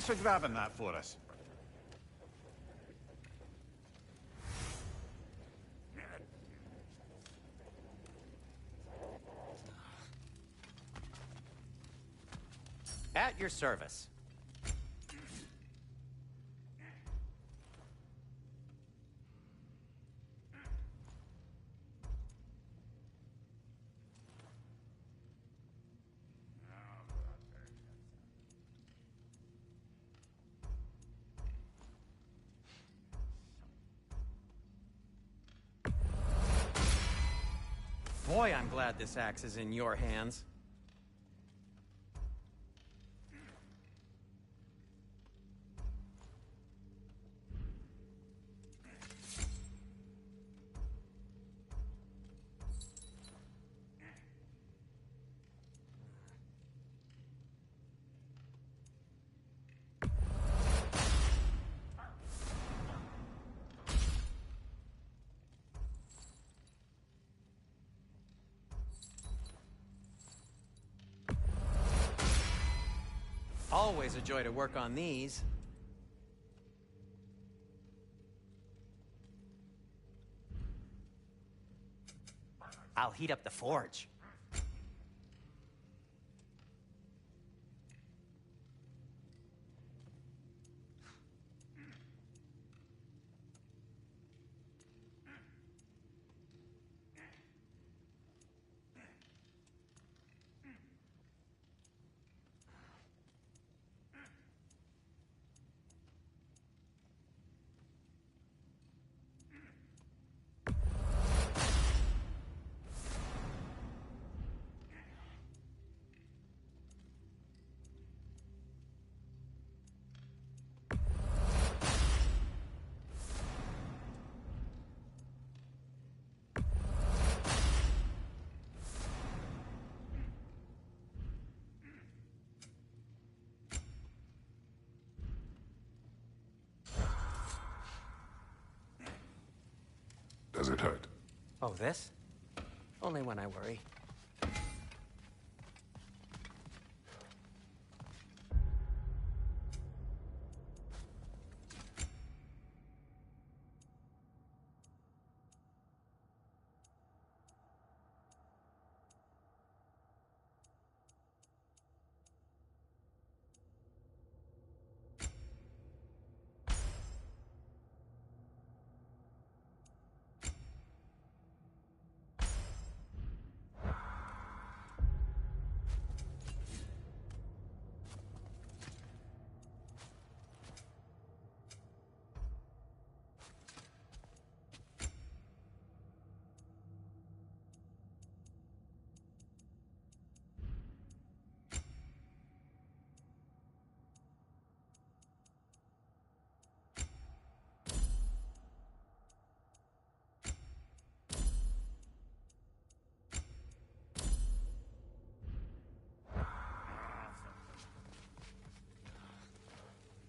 for grabbing that for us. At your service. Boy, I'm glad this axe is in your hands. Always a joy to work on these. I'll heat up the forge. Does it hurt? Oh, this? Only when I worry.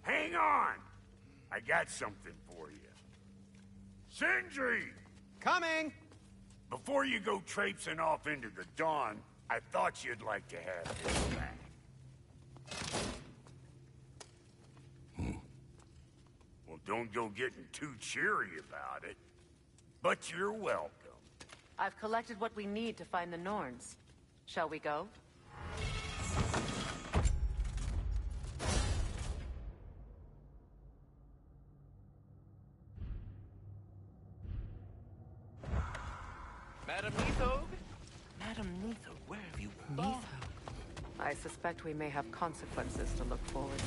Hang on! I got something for you. Sindri! Coming! Before you go traipsing off into the dawn, I thought you'd like to have this back. Well, don't go getting too cheery about it. But you're welcome. I've collected what we need to find the Norns. Shall we go? Madam Neathog? Madam Neathog, where have you gone? I suspect we may have consequences to look forward to.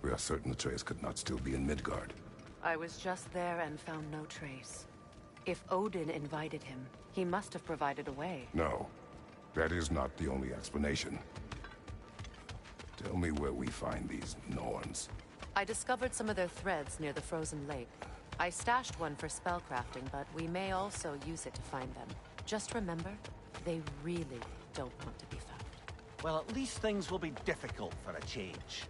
We are certain the trace could not still be in Midgard. I was just there and found no trace. If Odin invited him, he must have provided a way. No, that is not the only explanation. Tell me where we find these Norns. I discovered some of their threads near the frozen lake. I stashed one for spellcrafting, but we may also use it to find them. Just remember, they really don't want to be found. Well, at least things will be difficult for a change.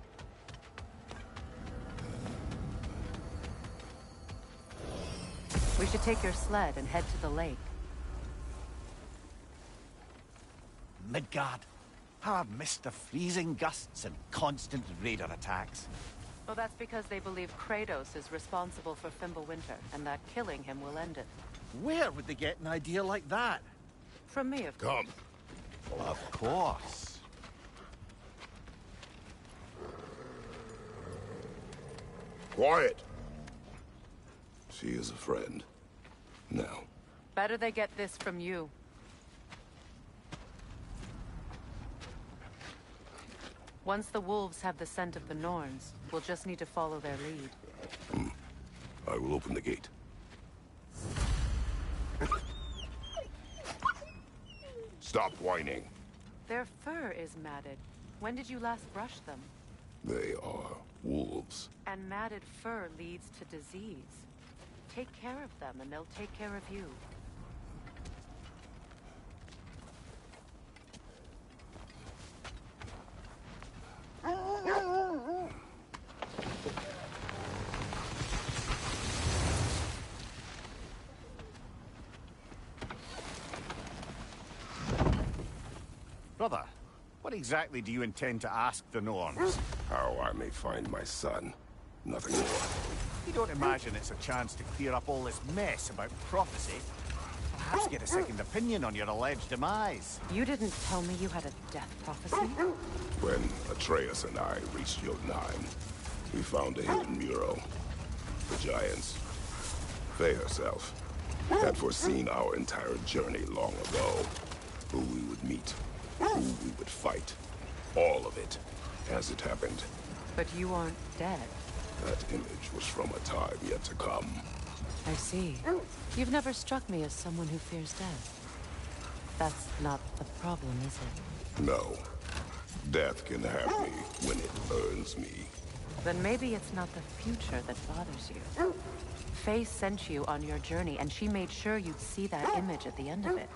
We should take your sled and head to the lake. Midgard. How I've missed the freezing gusts and constant raider attacks. Well, that's because they believe Kratos is responsible for Fimbulwinter, and that killing him will end it. Where would they get an idea like that? From me, of course. Come. Of course. Quiet. She is a friend. Now. Better they get this from you. Once the wolves have the scent of the Norns, we'll just need to follow their lead. I will open the gate. Stop whining. Their fur is matted. When did you last brush them? They are wolves. And matted fur leads to disease. Take care of them, and they'll take care of you. Brother, what exactly do you intend to ask the Norns? How I may find my son. Nothing more. You don't imagine it's a chance to clear up all this mess about prophecy? Perhaps get a second opinion on your alleged demise. You didn't tell me you had a death prophecy? When Atreus and I reached Jotunheim, we found a hidden mural. The giants, Faye herself, had foreseen our entire journey long ago. Who we would meet, who we would fight. All of it, as it happened. But you aren't dead. That image was from a time yet to come. I see. You've never struck me as someone who fears death. That's not the problem, is it? No. Death can have me when it earns me. Then maybe it's not the future that bothers you. Faye sent you on your journey, and she made sure you'd see that image at the end of it.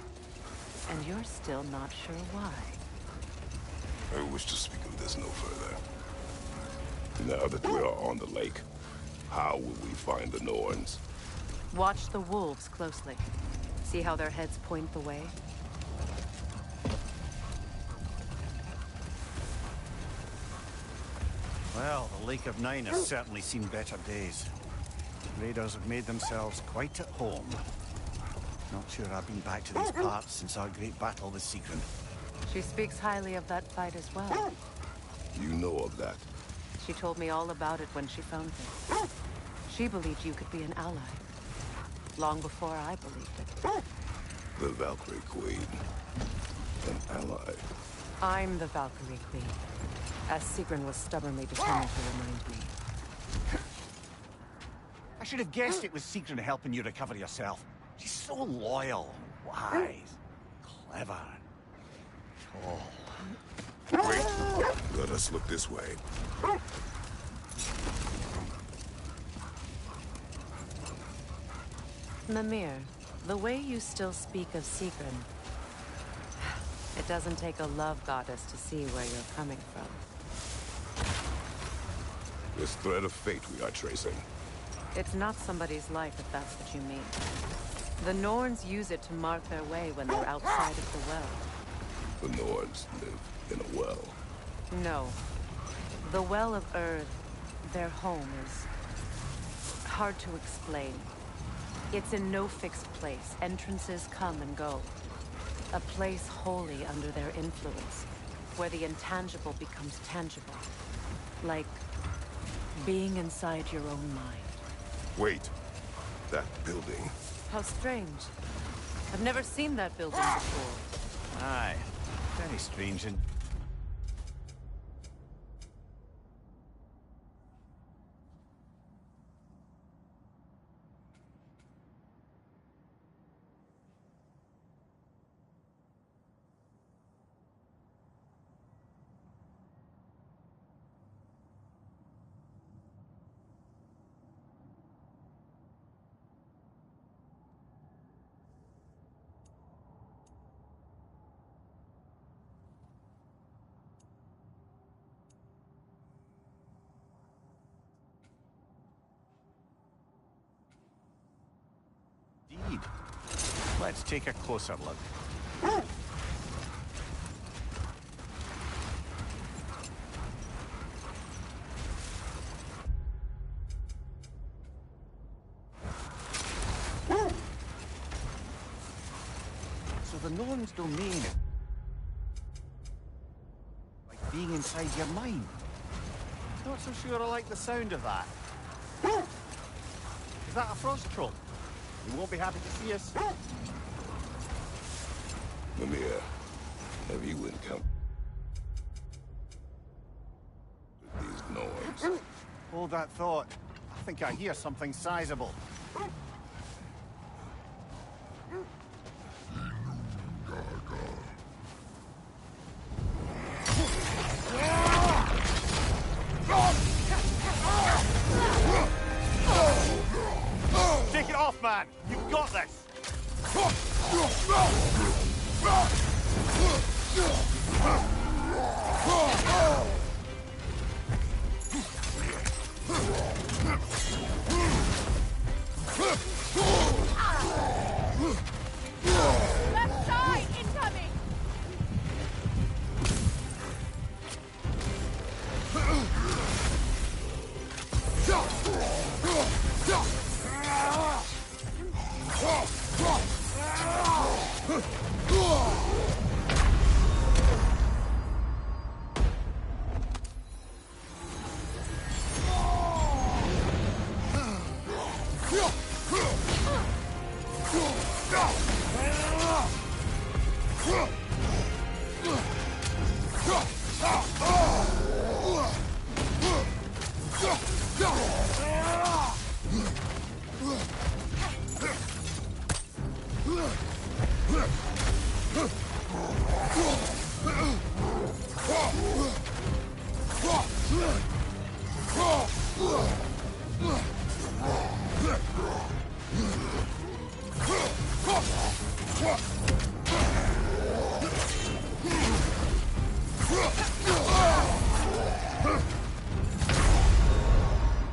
And you're still not sure why. I wish to speak of this no further. Now that we are on the lake, how will we find the Norns? Watch the wolves closely. See how their heads point the way? Well, the Lake of Nine has certainly seen better days. Raiders have made themselves quite at home. Not sure I've been back to these parts since our great battle with Sigrun. She speaks highly of that fight as well. You know of that. She told me all about it when she found me. She believed you could be an ally. Long before I believed it. The Valkyrie Queen. An ally. I'm the Valkyrie Queen. As Sigrun was stubbornly determined to remind me. I should have guessed it was Sigrun helping you recover yourself. She's so loyal, wise, clever, tall. Wait. Let us look this way. Mimir, the way you still speak of Sigrun, it doesn't take a love goddess to see where you're coming from. This thread of fate we are tracing. It's not somebody's life, if that's what you mean. The Norns use it to mark their way when they're outside of the well. The Norns live in a well. No. The Well of Earth, their home, is hard to explain. It's in no fixed place. Entrances come and go. A place wholly under their influence, where the intangible becomes tangible. Like being inside your own mind. Wait. That building. How strange. I've never seen that building before. Aye, very strange and... Let's take a closer look. So the Norn's domain, like being inside your mind. Not so sure I like the sound of that. Is that a frost troll? You won't be happy to see us. Mimir, have you encountered these Norns? Hold that thought. I think I hear something sizable. Take it off, man! You've got this! Left side incoming!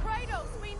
Kratos, we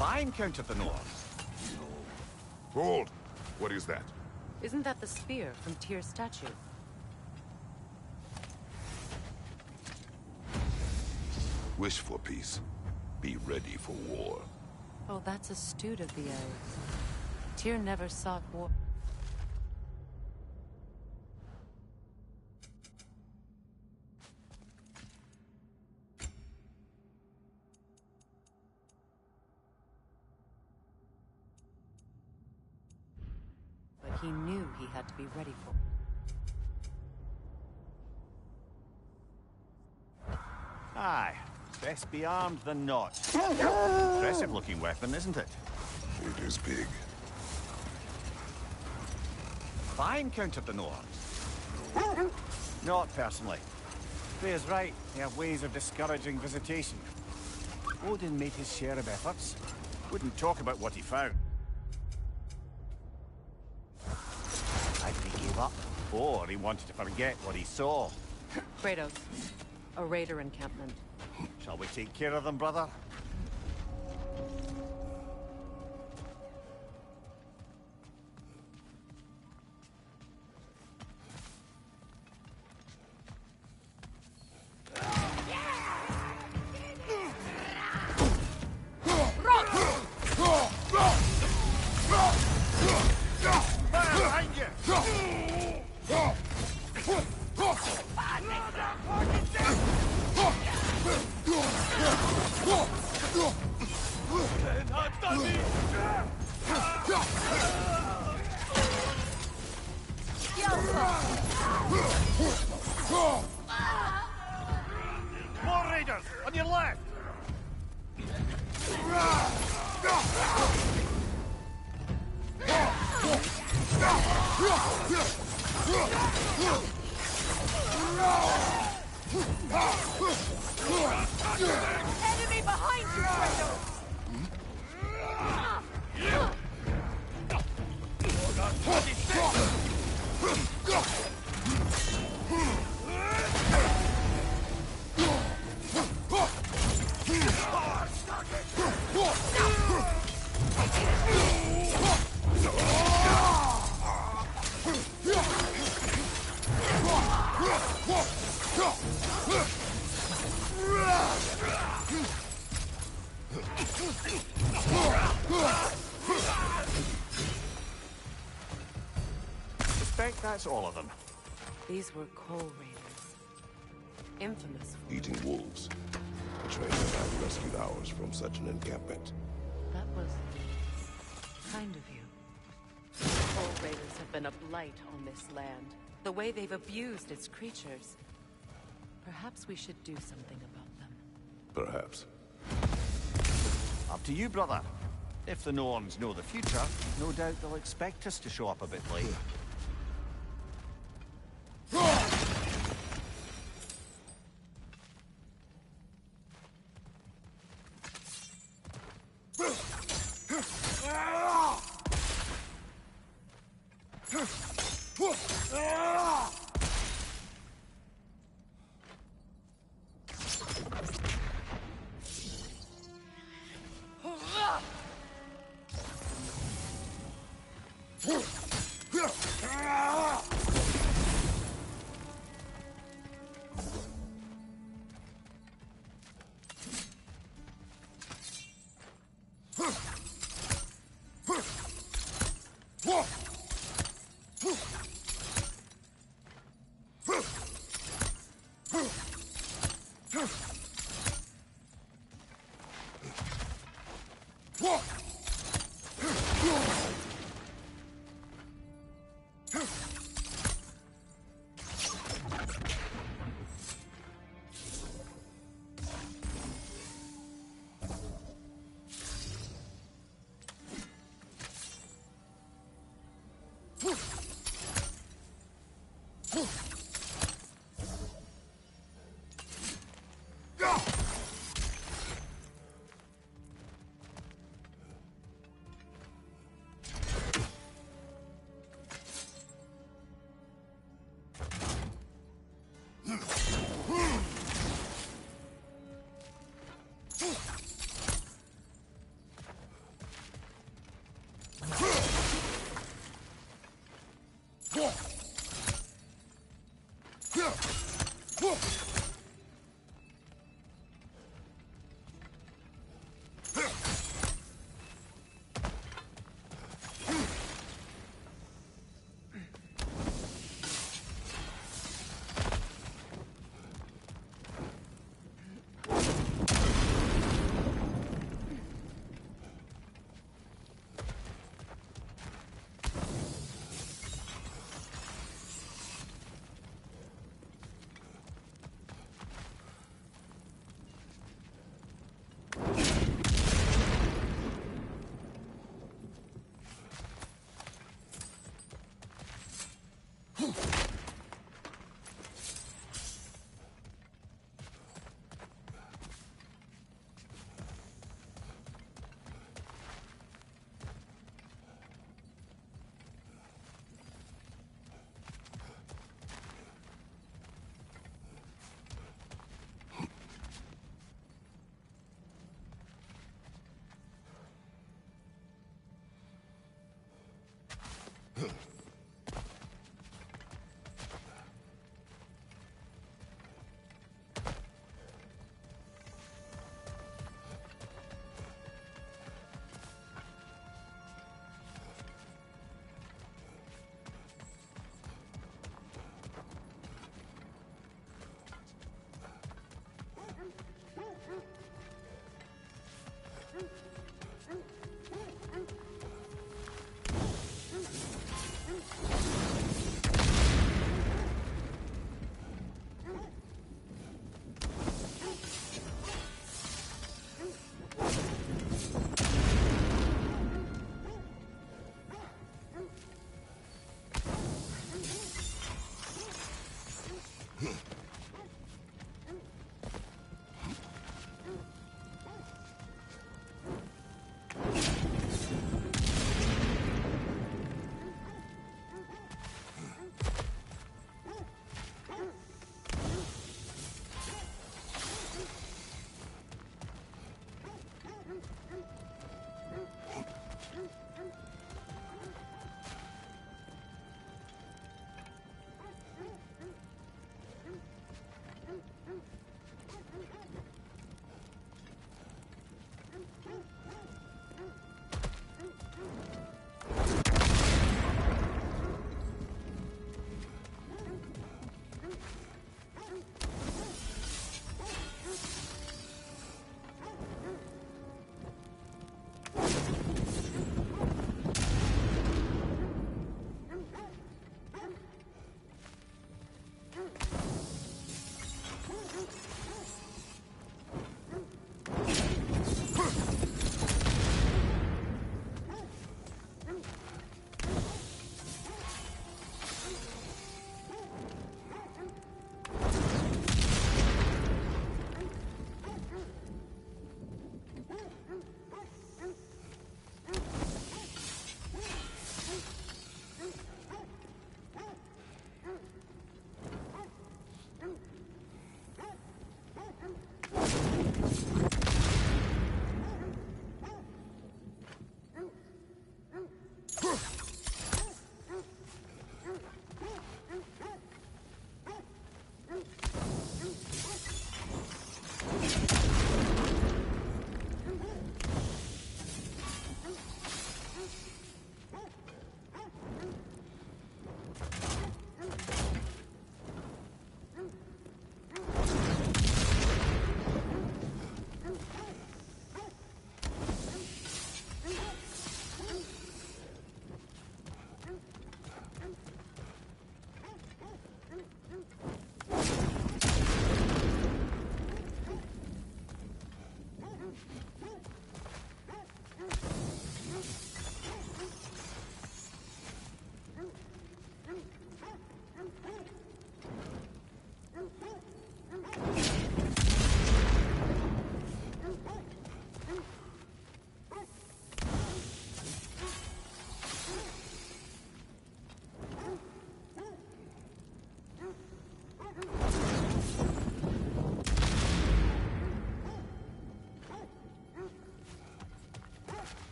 Fine Count of the North. Hold! What is that? Isn't that the spear from Tyr's statue? Wish for peace. Be ready for war. Oh, that's astute of the elves. Tyr never sought war. But he knew he had to be ready for it. Aye, best be armed than not. Impressive looking weapon, isn't it? It is big. Fine Count of the North. Not personally. Freya's right, they have ways of discouraging visitation. Odin made his share of efforts. Wouldn't talk about what he found. Either he gave up, or he wanted to forget what he saw. Kratos, a raider encampment. Shall we take care of them, brother? Behind you! More raiders! On your left! Enemy behind you, Kratos! Suspect that's all of them. These were coal raiders. Infamous for Eating wolves. A trainer and I rescued ours from such an encampment. That was kind of you. Coal raiders have been a blight on this land. The way they've abused its creatures. Perhaps we should do something about them. Perhaps. Up to you, brother. If the Norns know the future, no doubt they'll expect us to show up a bit late.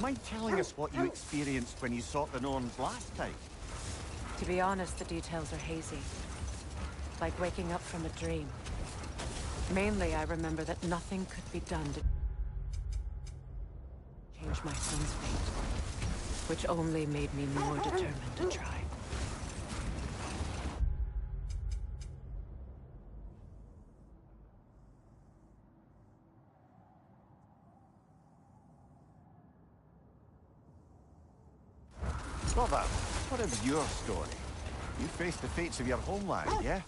mind telling us what you experienced when you sought the Norns last time? To be honest, the details are hazy. Like waking up from a dream. Mainly, I remember that nothing could be done to change my son's fate, which only made me more determined to try. Brother, what of your story? You faced the fates of your homeland, yeah?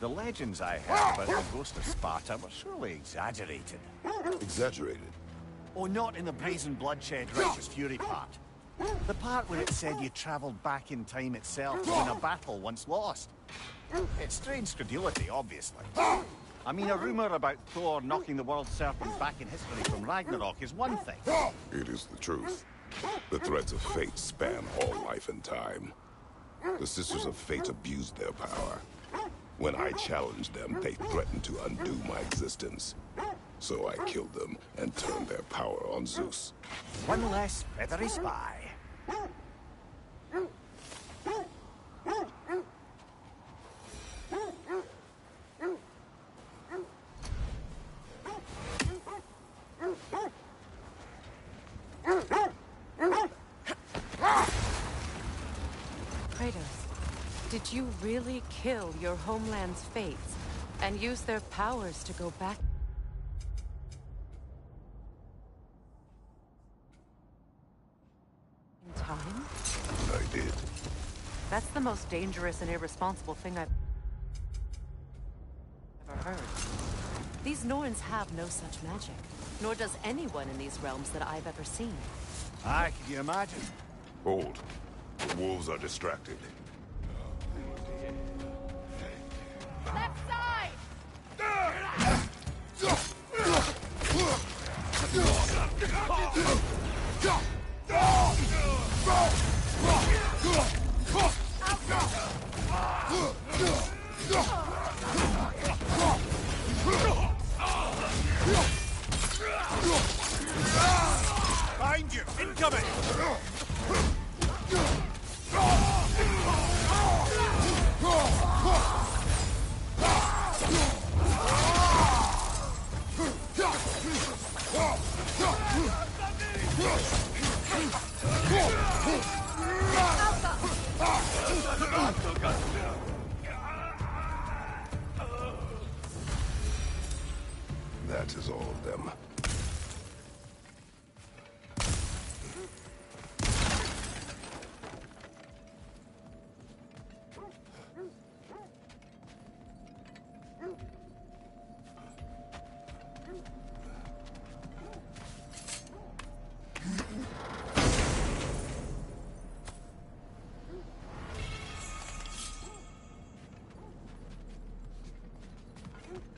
The legends I heard about the ghost of Sparta were surely exaggerated. Exaggerated? Oh, not in the brazen bloodshed righteous fury part. The part where it said you travelled back in time itself to win a battle once lost. It's strange credulity, obviously. I mean, a rumour about Thor knocking the world serpent back in history from Ragnarok is one thing. It is the truth. The threads of fate span all life and time. The Sisters of Fate abused their power. When I challenged them, they threatened to undo my existence. So I killed them and turned their power on Zeus. One less feathery spy. Kratos, did you really kill your homeland's fates and use their powers to go back in time? I did. That's the most dangerous and irresponsible thing I've ever heard. These Norns have no such magic, nor does anyone in these realms that I've ever seen. Aye, can you imagine? Hold. The wolves are distracted. Left side! Behind you! Incoming! That is all of them.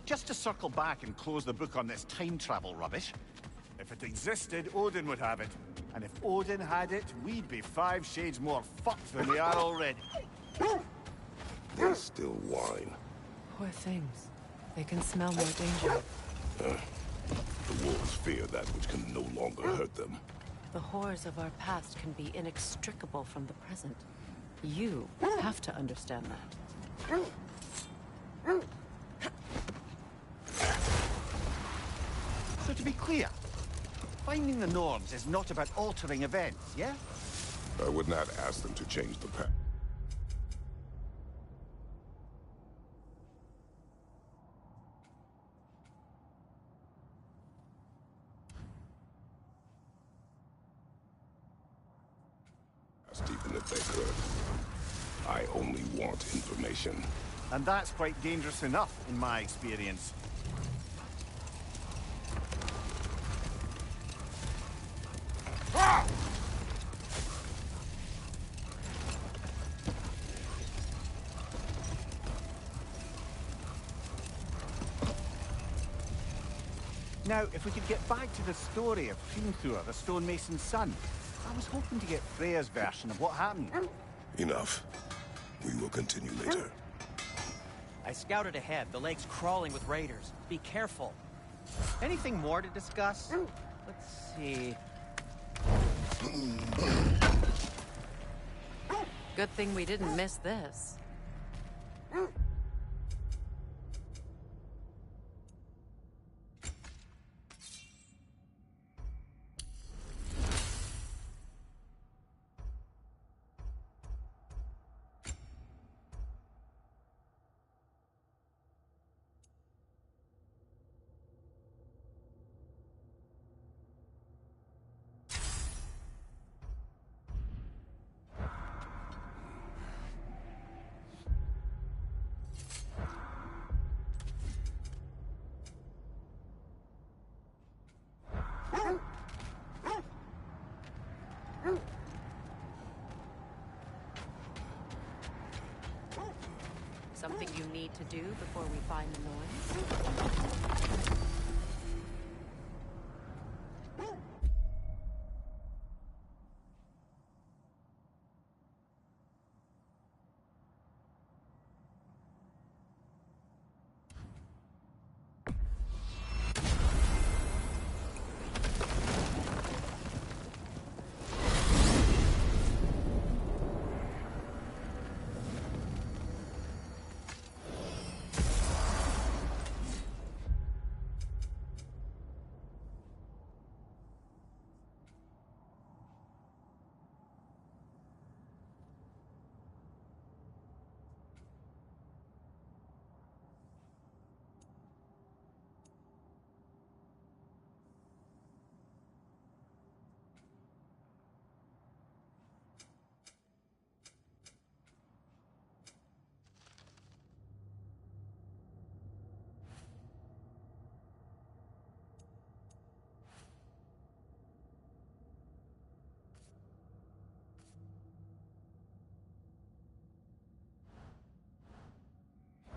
Just to circle back and close the book on this time travel rubbish. If it existed, Odin would have it. And if Odin had it, we'd be 5 shades more fucked than we are already. They still whine. Poor things. They can smell more danger. The wolves fear that which can no longer hurt them. The horrors of our past can be inextricable from the present. You have to understand that. So to be clear, finding the Norns is not about altering events, yeah? I would not ask them to change the past. Even if they could. I only want information. And that's quite dangerous enough, in my experience. Now, if we could get back to the story of Hrimthur, the stonemason's son. I was hoping to get Freya's version of what happened. Enough. We will continue later. I scouted ahead. The lake's crawling with raiders. Be careful. Anything more to discuss? Let's see. Good thing we didn't miss this. Something you need to do before we find the noise?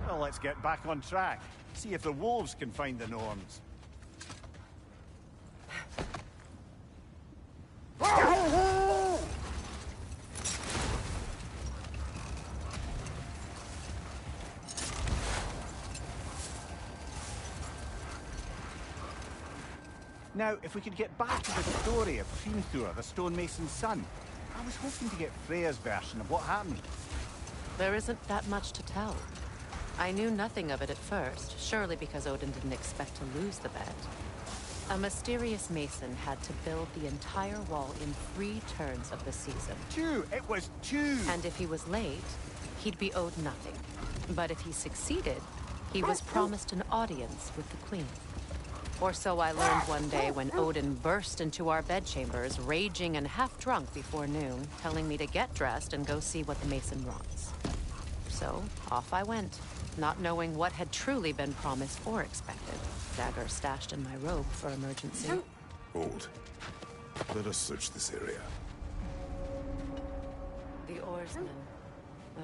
Well, let's get back on track. See if the wolves can find the Norns. Now, if we could get back to the story of Hrimthur, the stonemason's son, I was hoping to get Freya's version of what happened. There isn't that much to tell. I knew nothing of it at first, surely because Odin didn't expect to lose the bet. A mysterious mason had to build the entire wall in 3 turns of the season. 2! It was 2! And if he was late, he'd be owed nothing. But if he succeeded, he was promised an audience with the queen. Or so I learned one day when Odin burst into our bedchambers, raging and half-drunk before noon, telling me to get dressed and go see what the mason wants. So, off I went, not knowing what had truly been promised or expected. Dagger stashed in my robe for emergency. Hold. Let us search this area. The oarsmen. Ugh.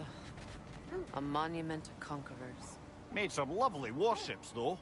A monument to conquerors. Made some lovely warships, though.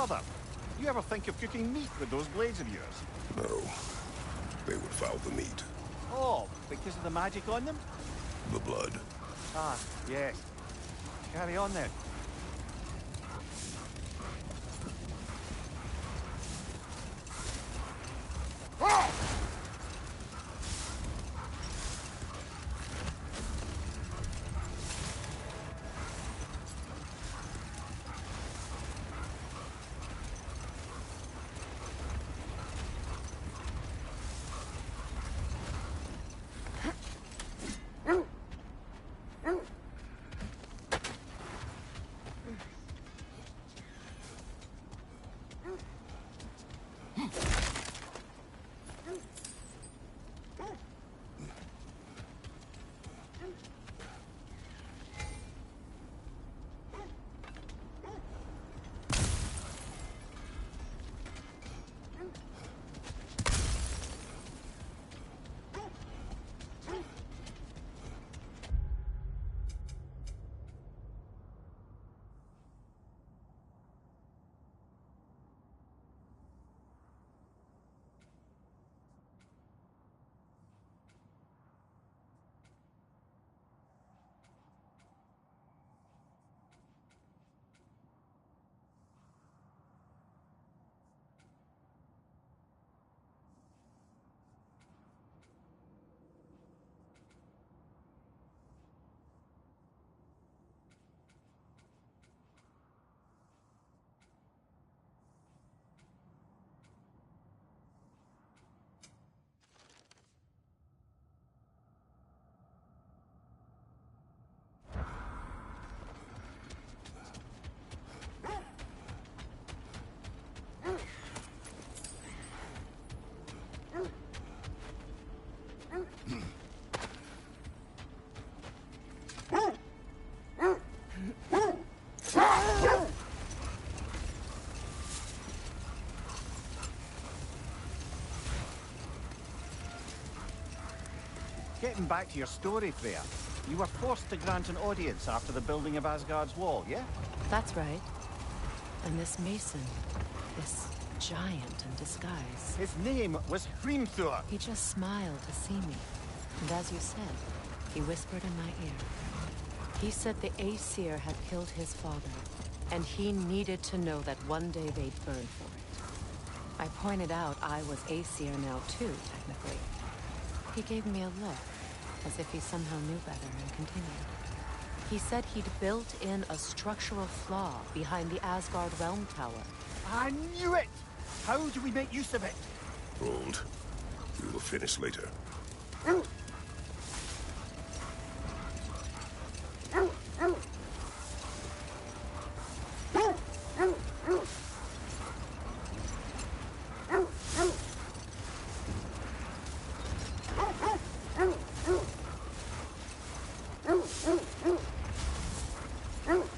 brother. You ever think of cooking meat with those blades of yours? No. They would foul the meat. Oh, because of the magic on them? The blood. Ah, yes. Carry on then. Getting back to your story, Freya. You were forced to grant an audience after the building of Asgard's wall, yeah? That's right. And this mason, this giant in disguise, His name was Hrimthur. he just smiled to see me. And as you said, he whispered in my ear. He said the Aesir had killed his father, and he needed to know that one day they'd burn for it. I pointed out I was Aesir now too, technically. He gave me a look, as if he somehow knew better, and continued. He said he'd built in a structural flaw behind the Asgard Realm Tower. I knew it! How do we make use of it? Hold. We will finish later.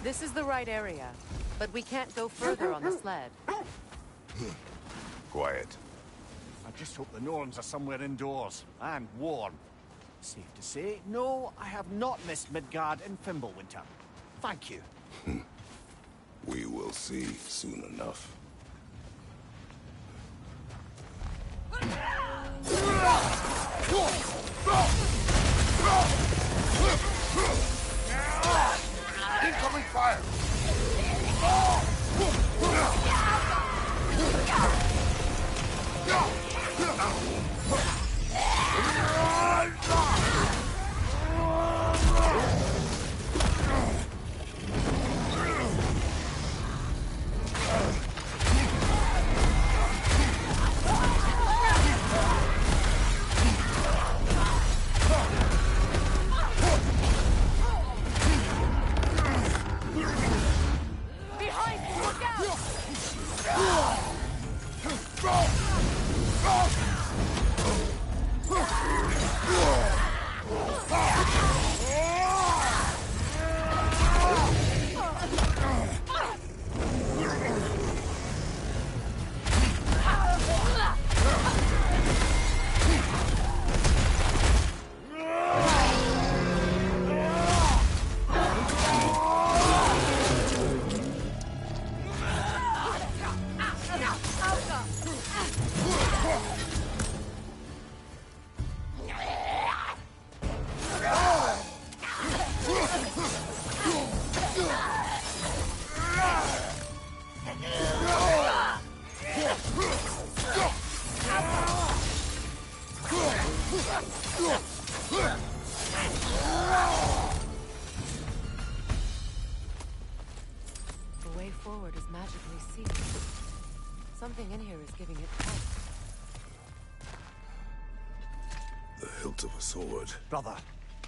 This is the right area, but we can't go further on the sled. Quiet. I just hope the Norns are somewhere indoors, and warm. Safe to say, no, I have not missed Midgard in Fimbulwinter. Thank you. We will see soon enough. Incoming fire! Behind you! Look out! forward is magically sealed. Something in here is giving it life. The hilt of a sword. Brother,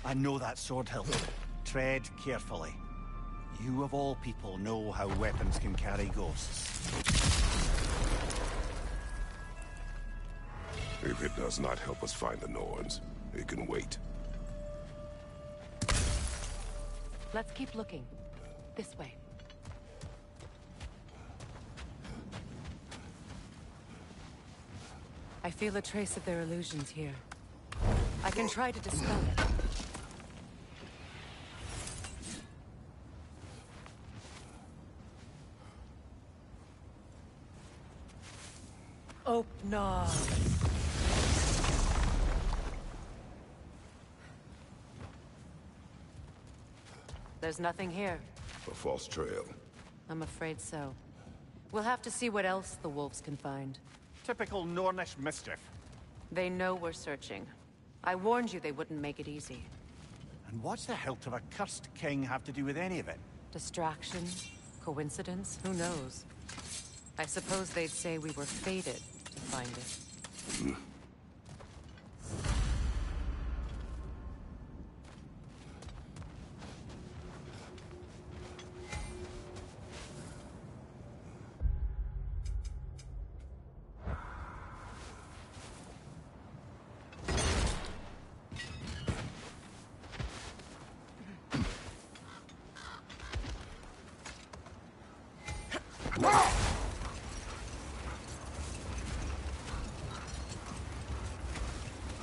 I know that sword hilt. Tread carefully. You of all people know how weapons can carry ghosts. If it does not help us find the Norns, it can wait. Let's keep looking. This way. I feel a trace of their illusions here. I can try to dispel it. Open. There's nothing here. A false trail. I'm afraid so. We'll have to see what else the wolves can find. Typical Nornish mischief. They know we're searching. I warned you they wouldn't make it easy. And what's the hilt of a cursed king have to do with any of it? Distraction? Coincidence? Who knows? I suppose they'd say we were fated to find it.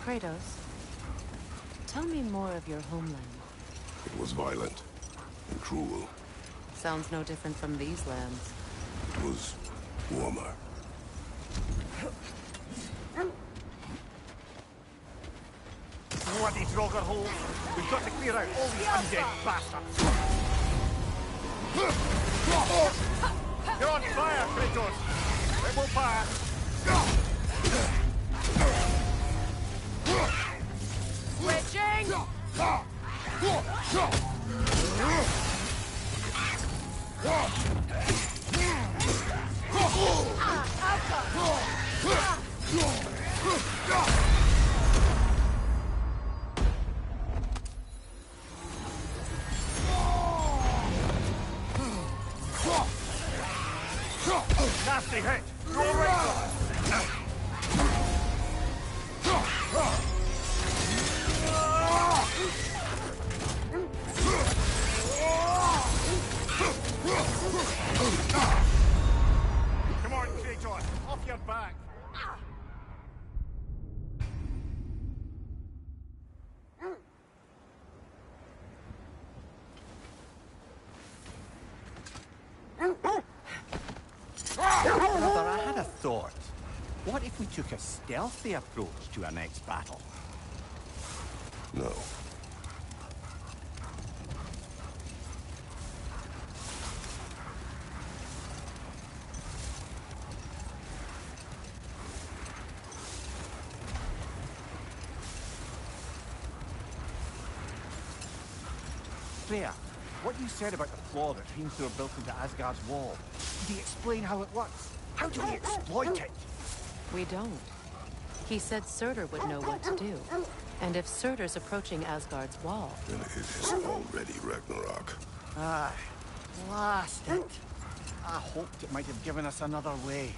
Kratos, tell me more of your homeland. It was violent and cruel. Sounds no different from these lands. It was warmer. Bloody Draugr holes! We've got to clear out all these undead bastards! You're on fire, Kratos! It will pass! Switching! Nasty hit! Roll right! Come on, Kratos! Off your back! Brother, I had a thought. What if we took a stealthy approach to our next battle? No. Freya, what you said about the flaw that Hrimthur built into Asgard's wall, did he explain how it works? How do we exploit it? We don't. He said Surtur would know what to do. And if Surtur's approaching Asgard's wall... Then it is already Ragnarok. Ah, blast it. I hoped it might have given us another way.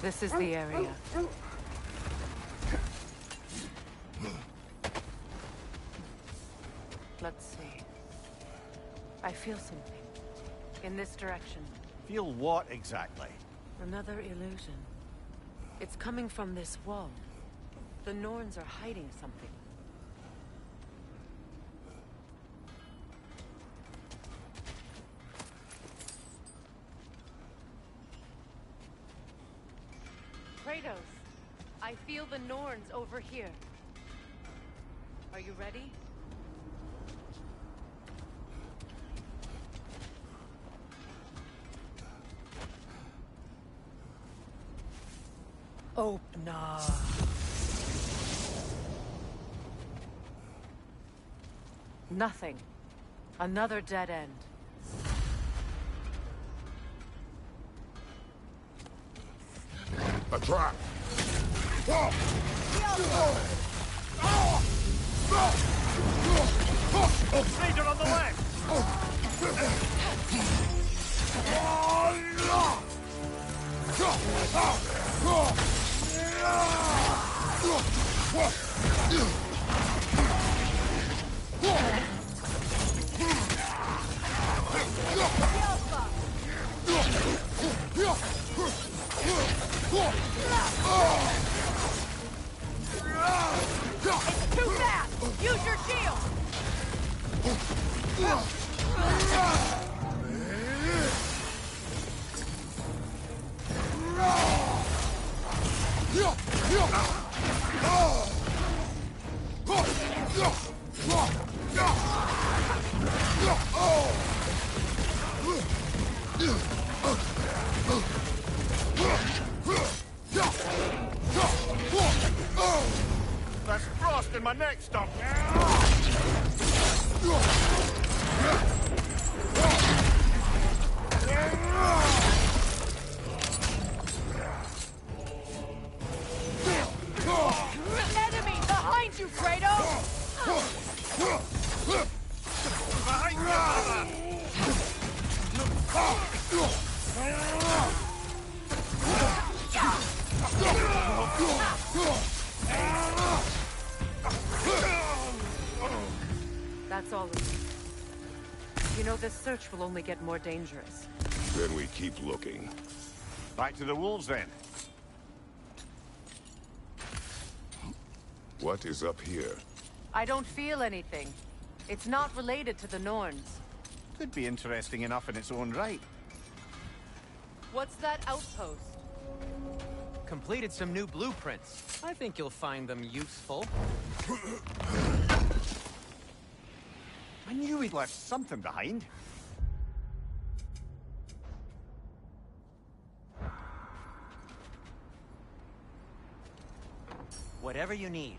This is the area. Let's see. I feel something. In this direction. Feel what exactly? Another illusion. It's coming from this wall. The Norns are hiding something. Kratos, I feel the Norns over here. Are you ready? Open. Nothing. Another dead end. A trap! Raider on the left! It's too fast! Use your shield! That's frost in my neck stump! Enemy behind you, Kratos! Behind you, brother! That's all of it. You know, this search will only get more dangerous. Then we keep looking. Back to the wolves, then. What is up here? I don't feel anything. It's not related to the Norns. Could be interesting enough in its own right. What's that outpost? Completed some new blueprints. I think you'll find them useful. I knew he'd left something behind. Whatever you need.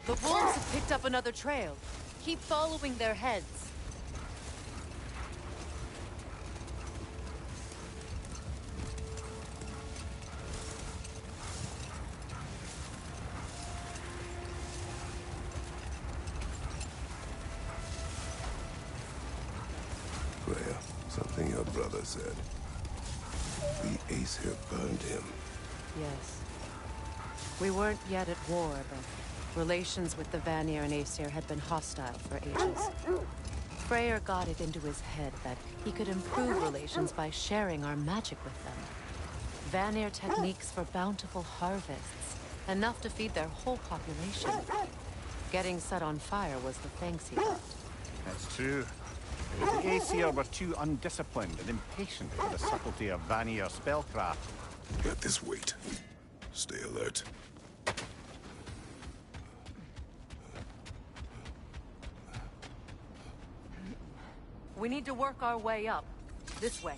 The wolves have picked up another trail. Keep following their heads. Freya, something your brother said. The Aesir burned him. Yes. We weren't yet at war, but relations with the Vanir and Aesir had been hostile for ages. Freyr got it into his head that he could improve relations by sharing our magic with them. Vanir techniques for bountiful harvests, enough to feed their whole population. Getting set on fire was the thanks he got. That's true. But the Aesir were too undisciplined and impatient for the subtlety of Vanir spellcraft. Let this wait. Stay alert. We need to work our way up. This way.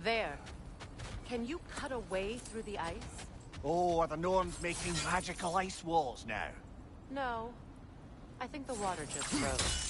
There. Can you cut a way through the ice? Oh, are the Norns making magical ice walls now? No. I think the water just froze.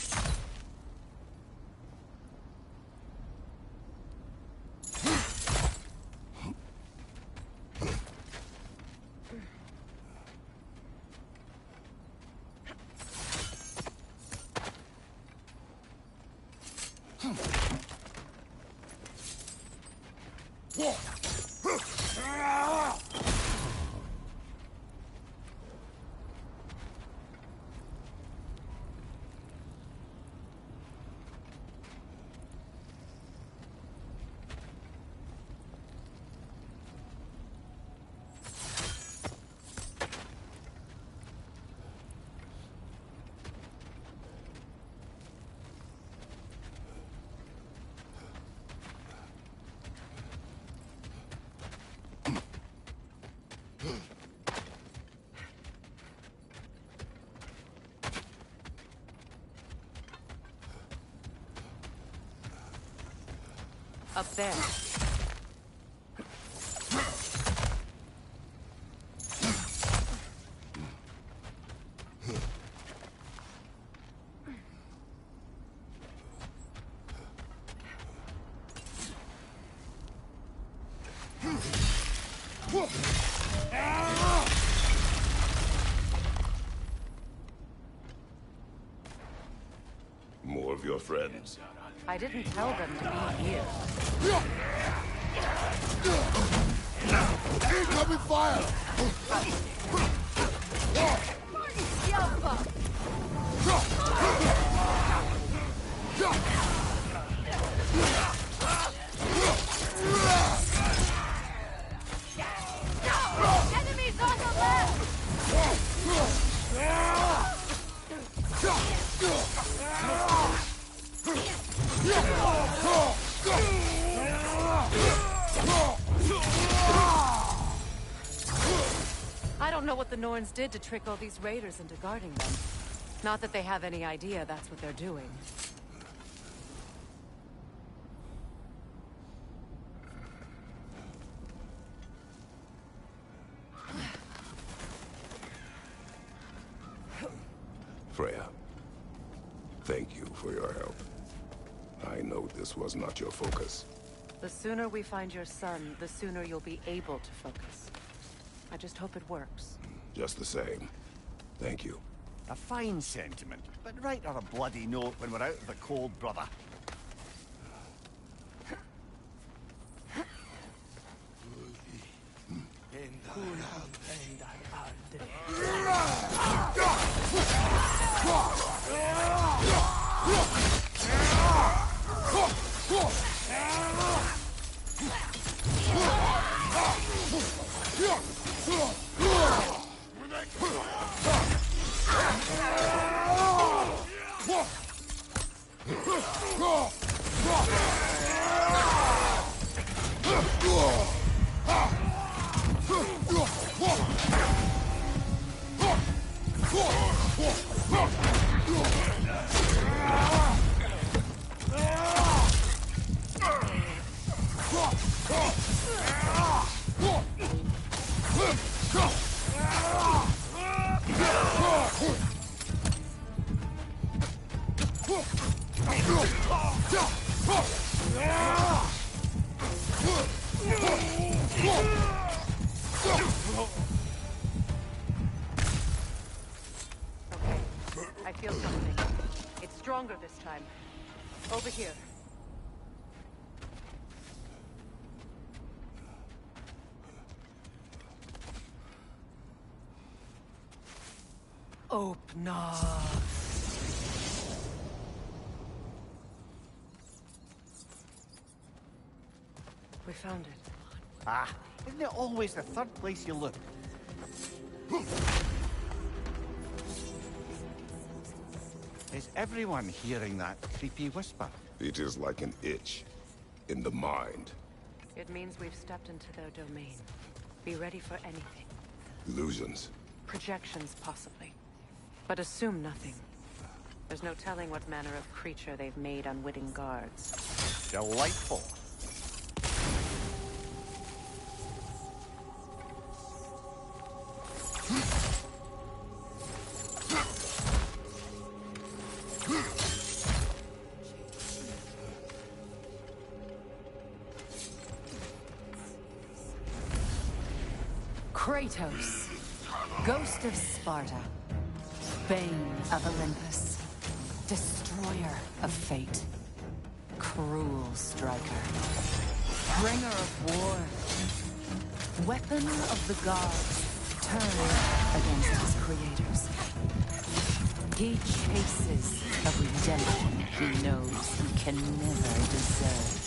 Up there. More of your friends. I didn't tell them to be here. Incoming fire! Enemies on the left! I don't know what the Norns did to trick all these raiders into guarding them. Not that they have any idea that's what they're doing. Freya, thank you for your help. I know this was not your focus. The sooner we find your son, the sooner you'll be able to focus. I just hope it works. Just the same. Thank you. A fine sentiment, but write her a bloody note when we're out of the cold, brother. I feel something. It's stronger this time. Over here. Open up. We found it. Ah, isn't it always the third place you look? Is everyone hearing that creepy whisper? It is like an itch in the mind. It means we've stepped into their domain. Be ready for anything. Illusions. Projections, possibly. But assume nothing. There's no telling what manner of creature they've made unwitting guards. Delightful. Kratos, Ghost of Sparta, Bane of Olympus, Destroyer of Fate, Cruel Striker, Bringer of War, Weapon of the Gods, turned against his creators. He chases a redemption he knows he can never deserve.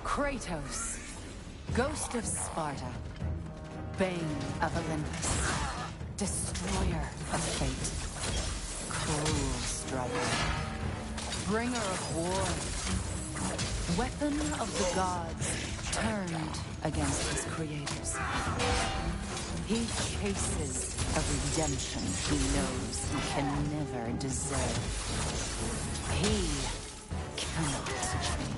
Kratos, Ghost of Sparta, Bane of Olympus, Destroyer of Fate, Cruel Striker, Bringer of War, Weapon of the Gods, turned against his creators. He chases a redemption he knows he can never deserve. He cannot change.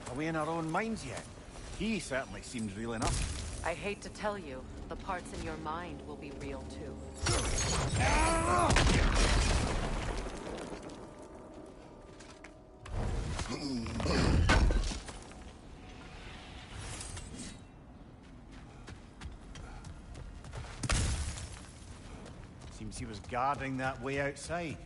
Are we in our own minds yet? He certainly seems real enough. I hate to tell you, the parts in your mind will be real too. Seems he was guarding that way outside.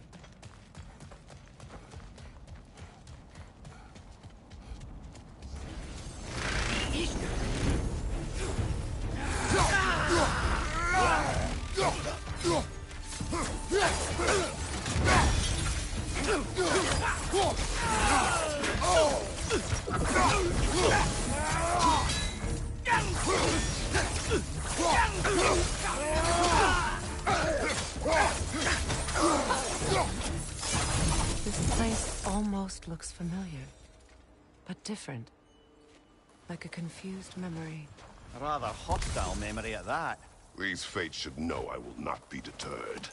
This place almost looks familiar, but different. Like a confused memory. A rather hostile memory at that. These fates should know I will not be deterred.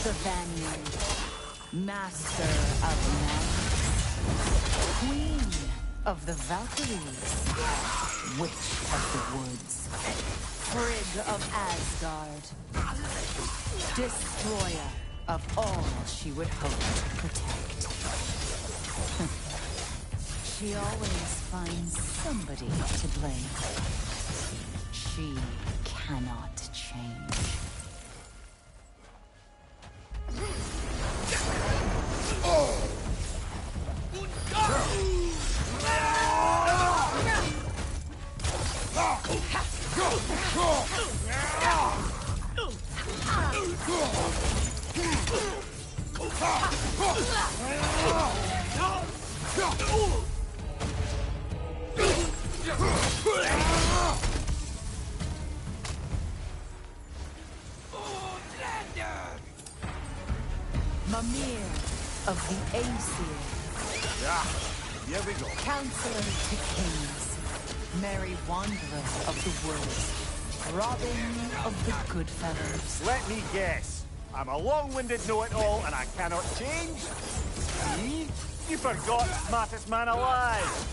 The Vanir, Master of Magic, Queen of the Valkyries, Witch of the Woods, Frigg of Asgard, Destroyer of all she would hope to protect. She always finds somebody to blame. She cannot change. Mimir of the Aesir. Yeah, here we go. Counselor to kings. Merry wanderer of the woods. Robin of the good fellows. Let me guess. I'm a long-winded know-it-all and I cannot change? See? You forgot smartest man alive.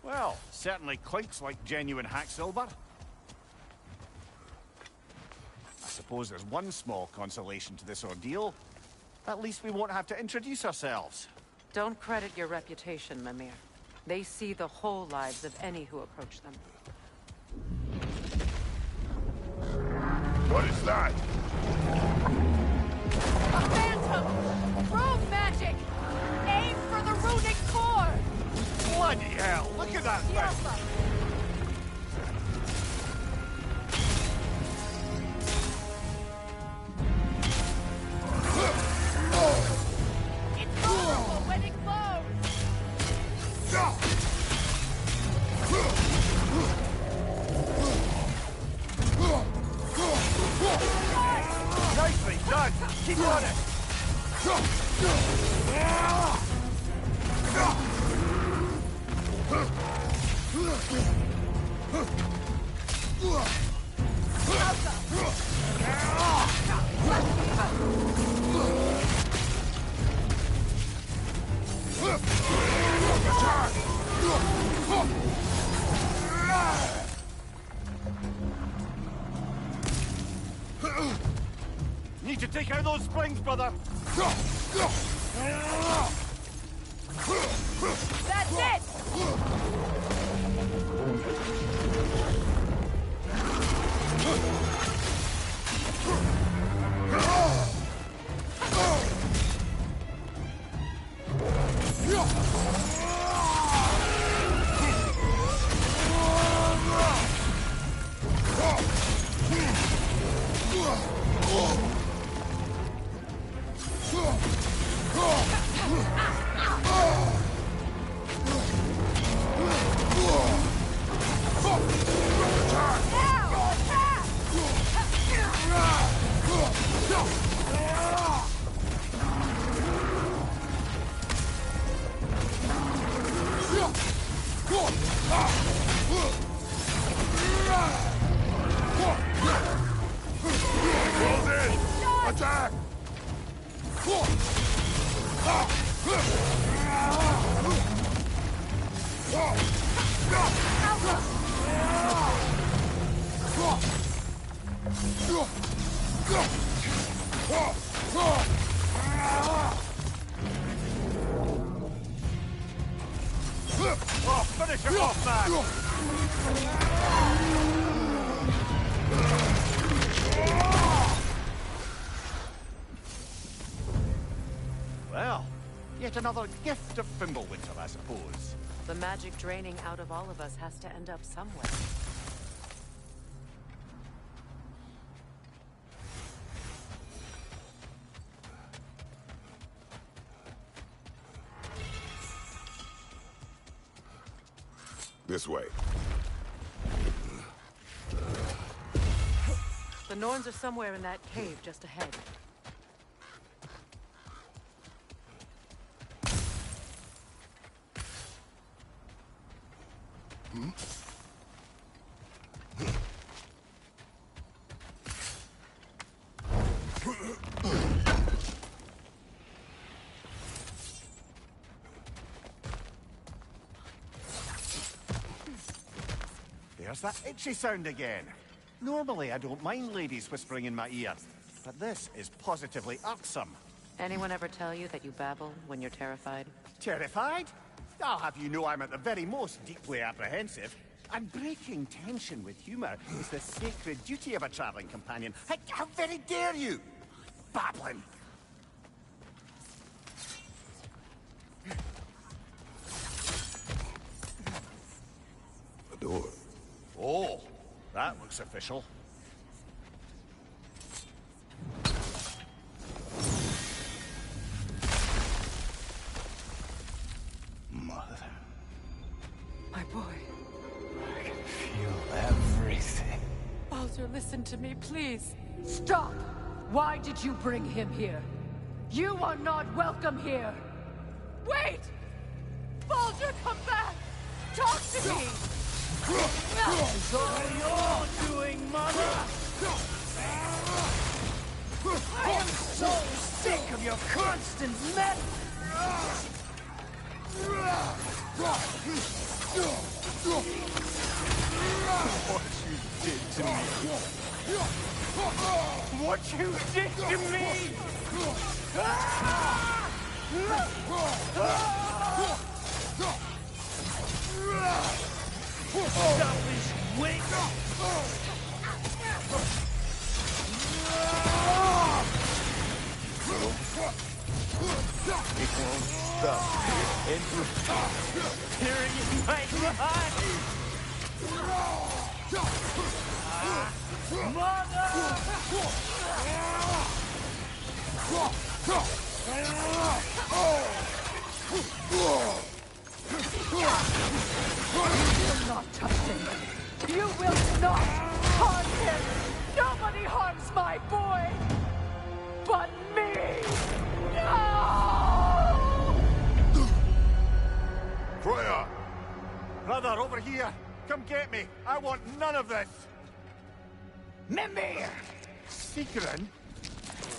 Well, certainly clinks like genuine hack silver. I suppose there's one small consolation to this ordeal. At least we won't have to introduce ourselves. Don't credit your reputation, Mimir. They see the whole lives of any who approach them. What is that? A phantom! Rogue magic! Aim for the runic core! Bloody hell, look at that thing! Alpha! It's powerful when it glows! Nicely done! Keep on it! Need to take out those springs, brother! That's it! Close in! Attack! Oh, finish him off, man! Yet another gift of Fimbulwinter, I suppose. The magic draining out of all of us has to end up somewhere. This way. The Norns are somewhere in that cave just ahead. There's that itchy sound again. Normally, I don't mind ladies whispering in my ear, but this is positively irksome. Anyone ever tell you that you babble when you're terrified? Terrified? I'll have you know I'm at the very most deeply apprehensive. And breaking tension with humor is the sacred duty of a traveling companion. How very dare you! Babbling! A door. Oh, that looks official. Mother, My boy. I can feel everything. Baldur, listen to me, please. Stop! Why did you bring him here? You are not welcome here! Wait! Baldur, come back! Talk to me! It's all you're doing, Mother! I am so sick of your constant mess! What you did to me! What you did to me! Selfish wink! It won't stop tearing in my mind! Mother! You will not touch him! You will not harm him! Nobody harms my boy! But me! No! Freya! Brother, over here! Come get me! I want none of this! Mimir! Secret?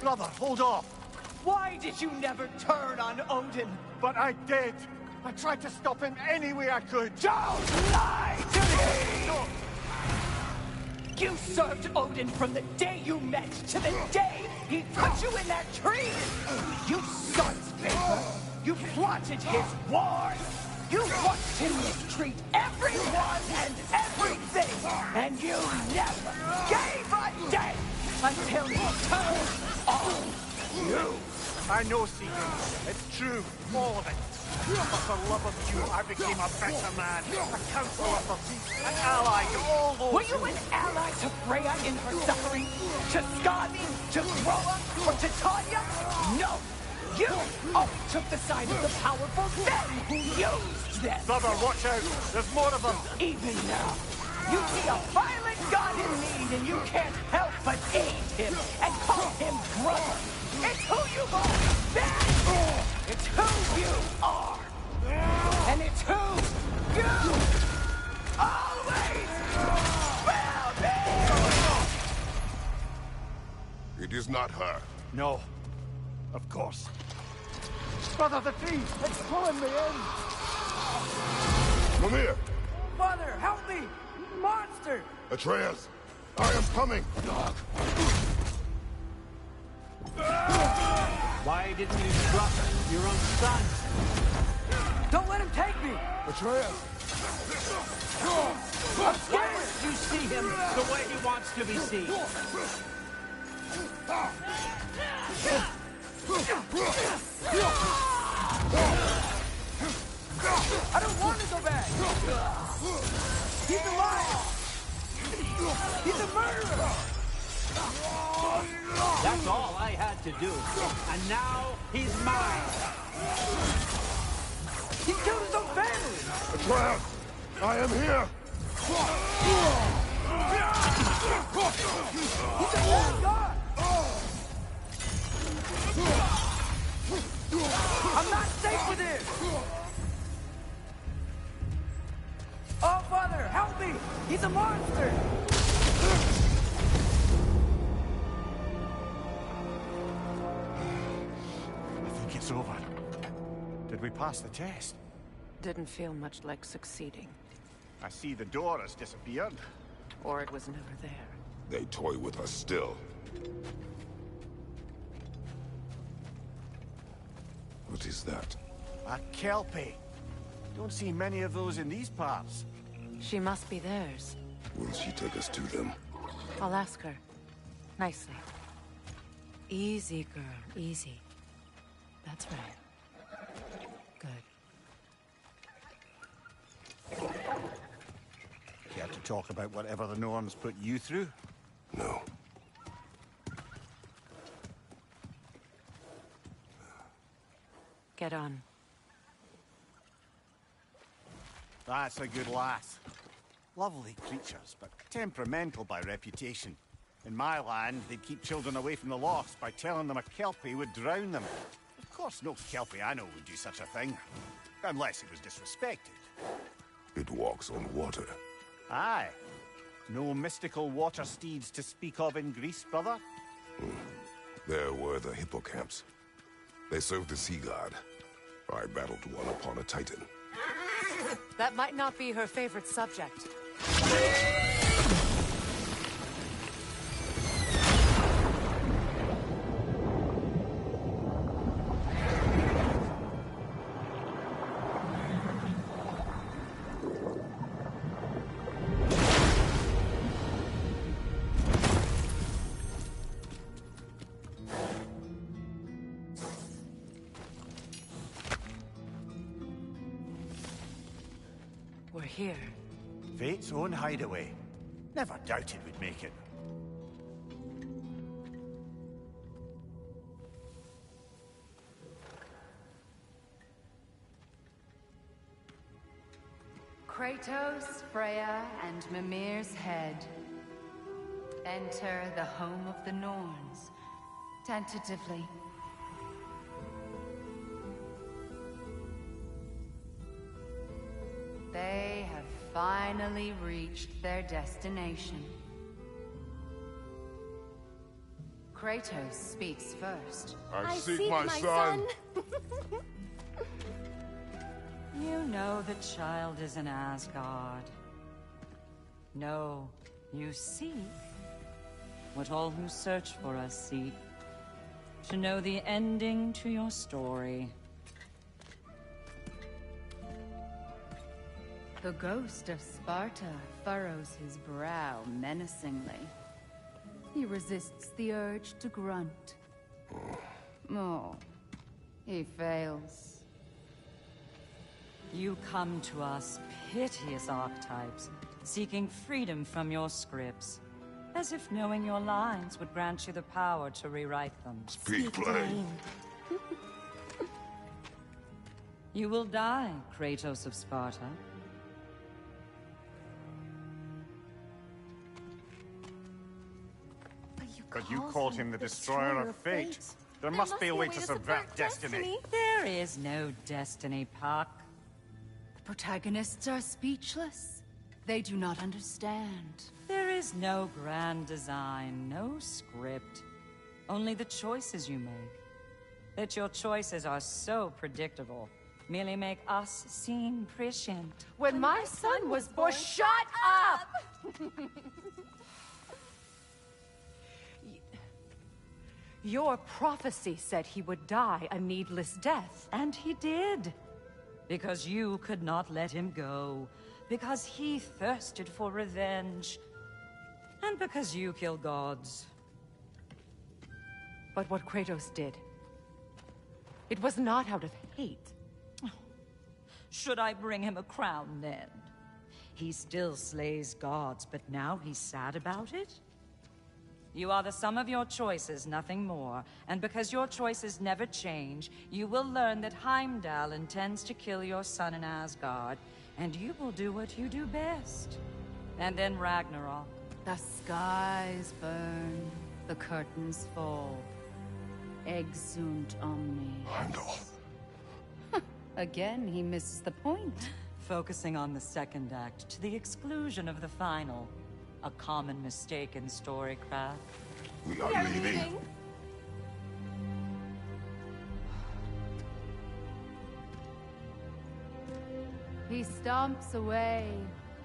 Brother, hold off! Why did you never turn on Odin? But I did! I tried to stop him any way I could! Don't lie to me! You served Odin from the day you met to the day he put you in that tree! You son's favor! You plotted his wars! You watched him mistreat everyone and everything! And you never gave a day until he turned on you! I know, Secret. It's true. All of it. But for love of you, I became a better man. A counselor for peace. An ally to all those... Were you an ally to Freya in her suffering? To Skadi? To Groa? Or to Tanya? No! You only took the side of the powerful men who used them! Brother, watch out. There's more of them. Even now, you see a violent god in need and you can't help but aid him and call him brother! It's who you are! Then, it's who you are! And it's who you always will be! It is not her. No. Of course. Brother, the tree! It's pulling me in! Mimir! Mother, help me! Monster! Atreus! I am coming! Why didn't you drop your own son? Don't let him take me! Atreus! I'm scared! You see him the way he wants to be seen. I don't want to go back! He's alive! He's a murderer! That's all I had to do. And now he's mine. He killed his own family! Atreus! I am here! He's a bad god! I'm not safe with him! Oh, Father, help me! He's a monster! I think it's over. Did we pass the test? Didn't feel much like succeeding. I see the door has disappeared. Or it was never there. They toy with us still. What is that? A Kelpie. Don't see many of those in these parts. She must be theirs. Will she take us to them? I'll ask her. Nicely. Easy, girl. Easy. That's right. Good. Care to talk about whatever the Norns put you through? No. Get on. That's a good lass. Lovely creatures, but temperamental by reputation. In my land, they'd keep children away from the lost by telling them a Kelpie would drown them. Of course, no Kelpie I know would do such a thing. Unless it was disrespected. It walks on water. Aye. No mystical water steeds to speak of in Greece, brother? There were the hippocamps. They served the sea god. I battled one upon a titan. That might not be her favorite subject. We're here. Fate's own hideaway. Never doubted we'd make it. Kratos, Freya, and Mimir's head. Enter the home of the Norns. Tentatively. They have finally reached their destination. Kratos speaks first. I seek my son. You know the child is in Asgard. No, you seek what all who search for us seek. To know the ending to your story. The ghost of Sparta furrows his brow menacingly. He resists the urge to grunt. Oh, he fails. You come to us, piteous archetypes, seeking freedom from your scripts. As if knowing your lines would grant you the power to rewrite them. Speak plain. You will die, Kratos of Sparta. But you called him the Destroyer of Fate. There must be a way to subvert destiny. There is no destiny, Puck. The protagonists are speechless. They do not understand. There is no grand design, no script. Only the choices you make. That your choices are so predictable, merely make us seem prescient. When my son was born, shut up! Your prophecy said he would die a needless death. And he did. Because you could not let him go. Because he thirsted for revenge. And because you kill gods. But what Kratos did, it was not out of hate. Should I bring him a crown then? He still slays gods, but now he's sad about it? You are the sum of your choices, nothing more. And because your choices never change, you will learn that Heimdall intends to kill your son in Asgard, and you will do what you do best. And then Ragnarok. The skies burn, the curtains fall. Exunt omnes. Heimdall. Again, he misses the point. Focusing on the second act to the exclusion of the final. A common mistake in storycraft. We are leaving. He stomps away,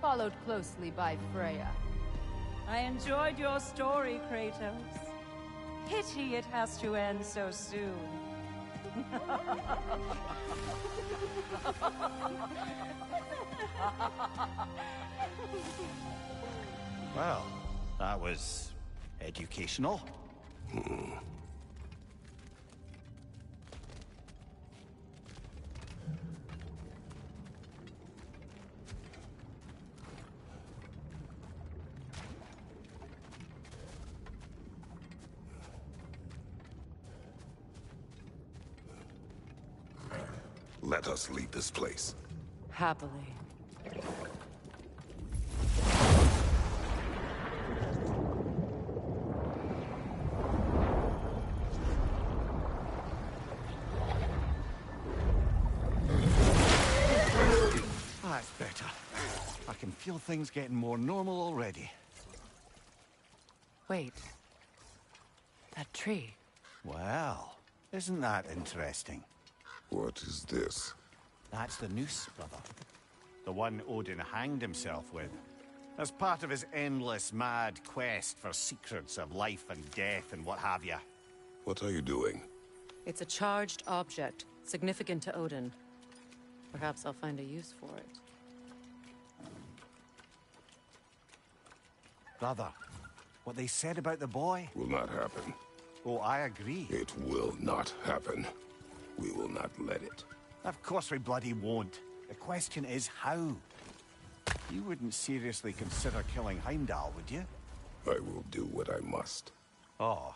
followed closely by Freya. I enjoyed your story, Kratos. Pity it has to end so soon. Well, that was educational. Let us leave this place. Happily. That's better. I can feel things getting more normal already. Wait. That tree. Well, isn't that interesting? What is this? That's the noose, brother. The one Odin hanged himself with. As part of his endless, mad quest for secrets of life and death and what have you. What are you doing? It's a charged object, significant to Odin. Perhaps I'll find a use for it. Brother, what they said about the boy? Will not happen. Oh, I agree. It will not happen. We will not let it. Of course we bloody won't. The question is how. You wouldn't seriously consider killing Heimdall, would you? I will do what I must. Oh,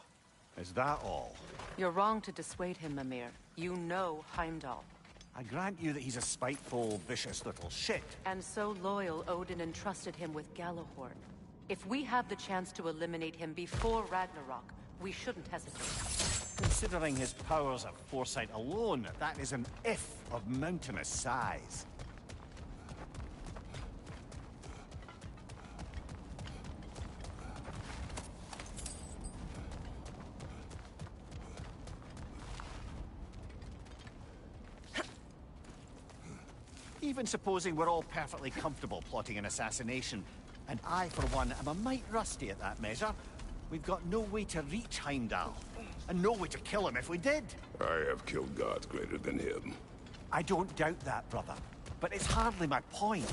is that all? You're wrong to dissuade him, Mimir. You know Heimdall. I grant you that he's a spiteful, vicious little shit. And so loyal, Odin entrusted him with Gjallarhorn. If we have the chance to eliminate him before Ragnarok, we shouldn't hesitate. Considering his powers of foresight alone, that is an if of mountainous size. Even supposing we're all perfectly comfortable plotting an assassination, and I, for one, am a mite rusty at that measure, we've got no way to reach Heimdall, and no way to kill him if we did. I have killed gods greater than him. I don't doubt that, brother, but it's hardly my point.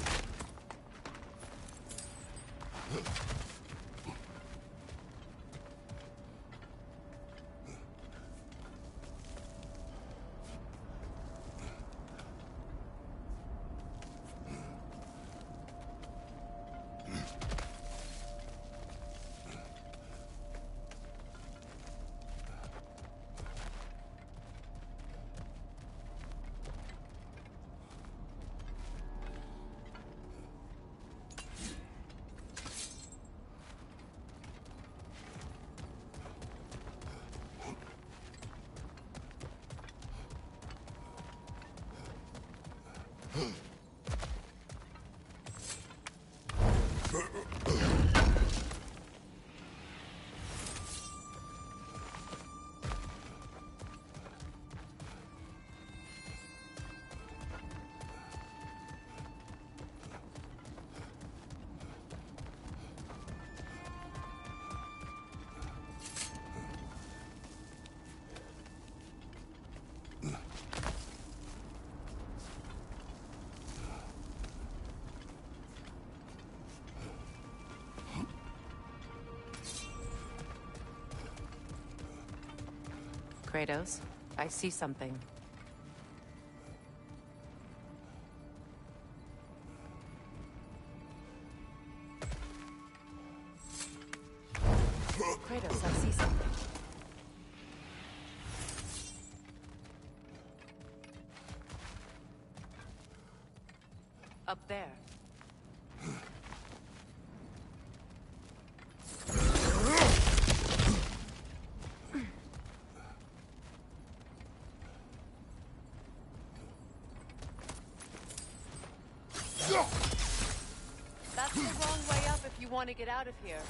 Kratos, I see something. Up there. That's the wrong way up if you want to get out of here.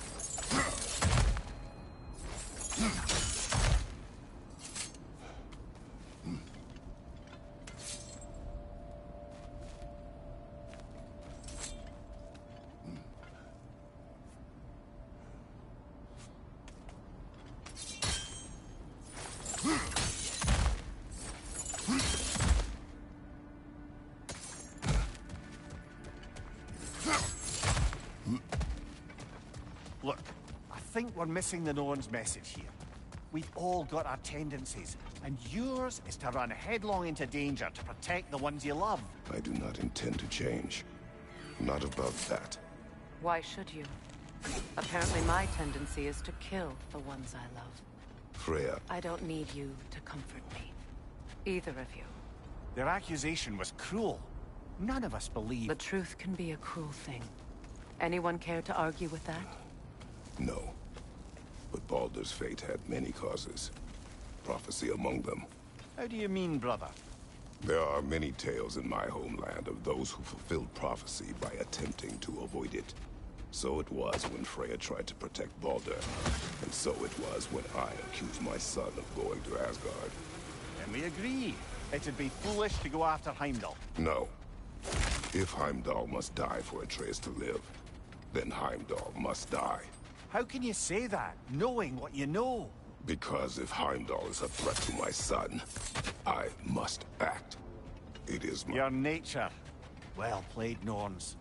Look, I think we're missing the Norn's message here. We've all got our tendencies, and yours is to run headlong into danger to protect the ones you love. I do not intend to change. Not about that. Why should you? Apparently my tendency is to kill the ones I love. Freya. I don't need you to comfort me. Either of you. Their accusation was cruel. None of us believe... The truth can be a cruel thing. Anyone care to argue with that? No. But Baldur's fate had many causes. Prophecy among them. How do you mean, brother? There are many tales in my homeland of those who fulfilled prophecy by attempting to avoid it. So it was when Freya tried to protect Baldur. And so it was when I accused my son of going to Asgard. And we agree. It'd be foolish to go after Heimdall. No. If Heimdall must die for Atreus to live, then Heimdall must die. How can you say that, knowing what you know? Because if Heimdall is a threat to my son, I must act. It is my... Your nature. Well played, Norns.